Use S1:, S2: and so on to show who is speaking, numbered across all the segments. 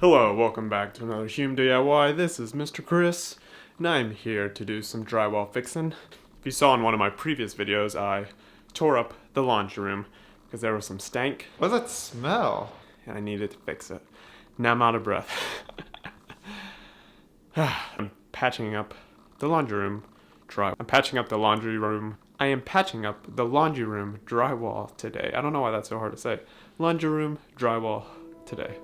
S1: Hello, welcome back to another Hume DIY. This is Mr. Chris, and I'm here to do some drywall fixing. If you saw in one of my previous videos, I tore up the laundry room because there was some stank.
S2: What does that smell?
S1: And I needed to fix it. Now I'm out of breath. I'm patching up the laundry room drywall. I am patching up the laundry room drywall today. I don't know why that's so hard to say. Laundry room drywall today.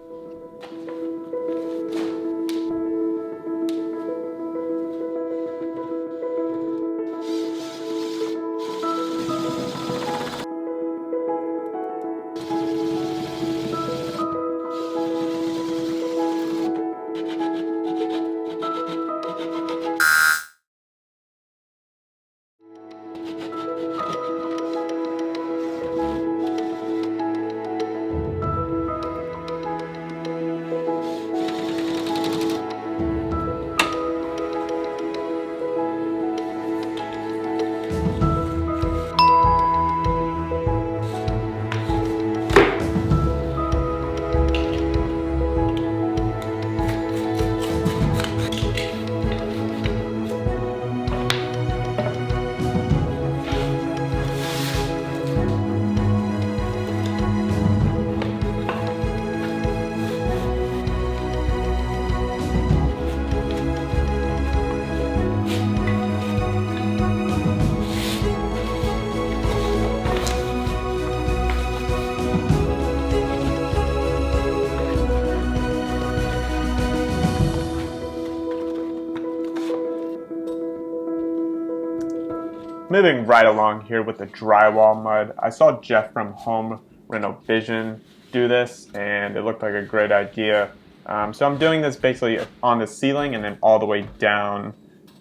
S1: Moving right along here with the drywall mud, I saw Jeff from Home Renovation do this, and it looked like a great idea. So I'm doing this basically on the ceiling and then all the way down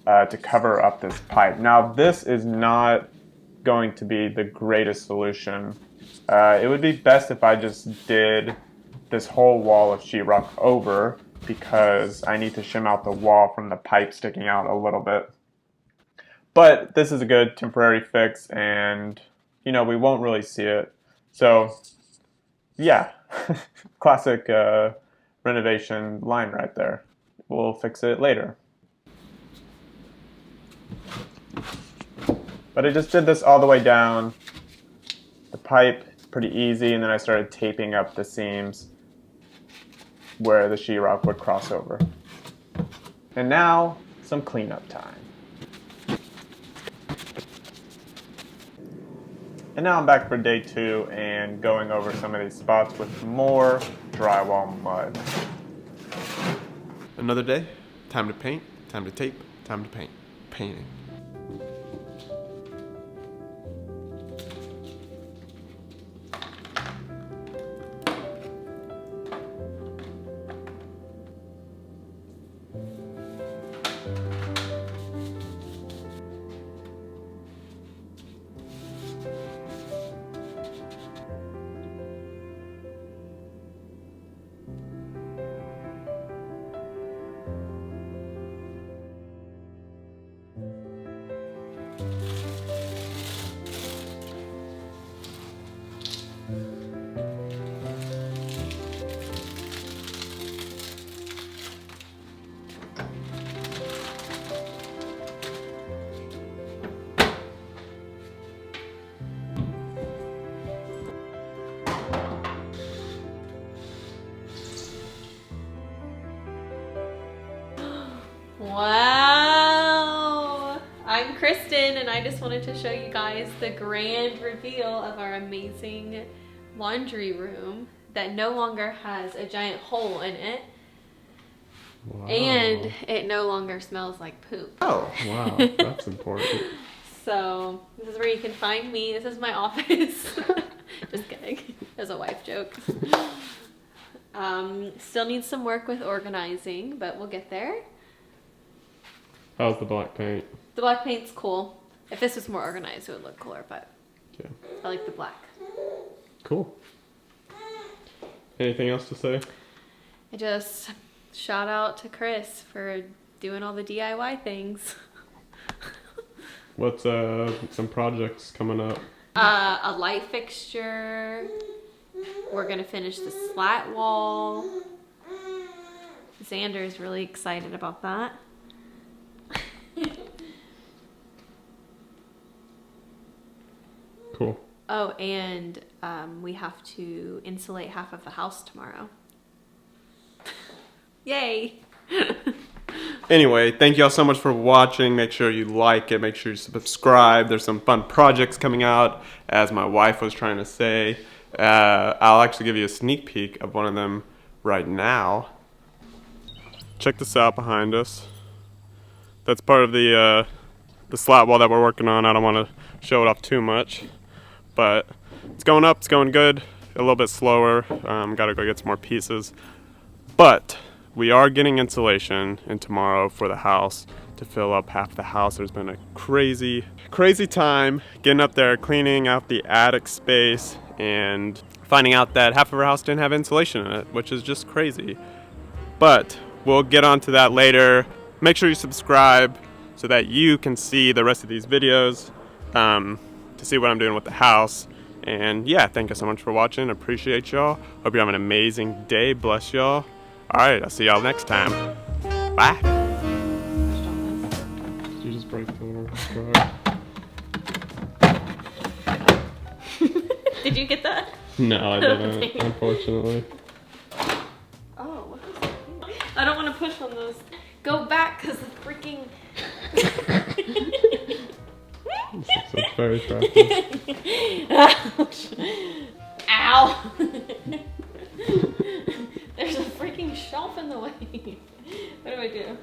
S1: to cover up this pipe. Now this is not going to be the greatest solution. It would be best if I just did this whole wall of sheetrock over, because I need to shim out the wall from the pipe sticking out a little bit. But this is a good temporary fix, and we won't really see it. So yeah, classic renovation line right there. We'll fix it later. But I just did this all the way down the pipe, pretty easy, and then I started taping up the seams where the sheetrock would cross over. And now, some cleanup time. And now I'm back for day 2 and going over some of these spots with more drywall mud. Another day, time to paint, time to tape, time to paint. Painting.
S3: Wow! I'm Kristen, and I just wanted to show you guys the grand reveal of our amazing laundry room that no longer has a giant hole in it.
S1: Wow.
S3: And it no longer smells like poop.
S1: Oh, wow, that's important.
S3: So this is where you can find me. This is my office. Just kidding. As a wife joke. Still needs some work with organizing, but we'll get there.
S1: How's the black paint?
S3: The black paint's cool. If this was more organized, it would look cooler, but
S1: Yeah.
S3: I like the black.
S1: Cool. Anything else to say?
S3: I just shout out to Chris for doing all the DIY things.
S1: What's some projects coming up?
S3: A light fixture. We're gonna finish the slat wall. Xander is really excited about that.
S1: Cool.
S3: Oh, and we have to insulate half of the house tomorrow. Yay!
S2: Anyway, thank y'all so much for watching. Make sure you like it. Make sure you subscribe. There's some fun projects coming out, as my wife was trying to say. I'll actually give you a sneak peek of one of them right now. Check this out behind us. That's part of the slat wall that we're working on. I don't want to show it off too much, but it's going up. It's going good. A little bit slower. Got to go get some more pieces, but we are getting insulation in tomorrow for the house to fill up half the house. There's been a crazy time getting up there, cleaning out the attic space, and finding out that half of our house didn't have insulation in it, which is just crazy. But we'll get on to that later. Make sure you subscribe so that you can see the rest of these videos, to see what I'm doing with the house. And yeah, thank you so much for watching. Appreciate y'all. Hope you have an amazing day. Bless y'all. Alright, I'll see y'all next time. Bye. You just break the
S3: Did you get that?
S2: No, I didn't, unfortunately.
S3: Oh, what is that? I don't want to push on those. Go back, because the freaking...
S2: This looks very attractive.
S3: Ouch. Ow. There's a freaking shelf in the way. What do I do?